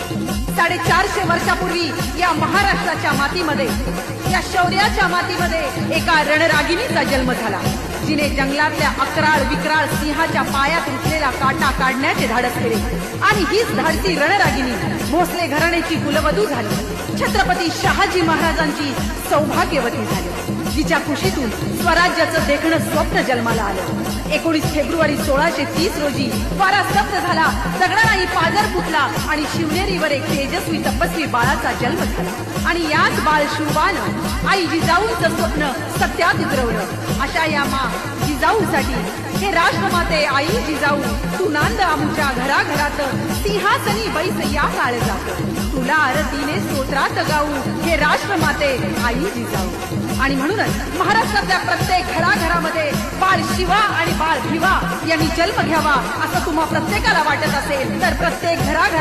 450 वर्षापूर्वी या महाराष्ट्राच्या मातीमध्ये, या शौर्याच्या मातीमध्ये एका रणरागिणीचा जन्म झाला, जिने जंगलातल्या अकराळ विक्राळ सिंहाच्या पायात रुतलेला काटा काढण्याचे धाडस केले. आणि हीच धाडसी रणरागिणी भोसले घराण्याची कुलवधू झाली, छत्रपती शहाजी महाराजांची सौभाग्यवती झाली, जिच्या कुशीतून स्वराज्याचं देखणं स्वप्न जन्माला आलं. 19 फेब्रुवारी 1630 रोजी वारा स्तब्ध झाला, दगडालाही पाजर फुटला आणि शिवनेरीवर एक तेजस्वी तपस्वी बाळाचा जन्म झाला. आणि याच बाळशिवबानं आई जिजाऊचं स्वप्न सत्यात उतरवलं. अशा या जिजाऊसाठी हे राष्ट्रमाते आई जिजाऊ, तू नांद आमच्या घराघरात, सिंहासनी बैस या काळ जात, तुला आरतीने स्तोत्रात गाऊ, हे राष्ट्रमाते आई जिजाऊ. आणि म्हणूनच महाराष्ट्रातल्या प्रत्येक घराघरामध्ये बाळ शिवा आणि बाळ भिवा यांनी जन्म घ्यावा असं तुम्हा प्रत्येकाला वाटत असेल तर प्रत्येक घराघरात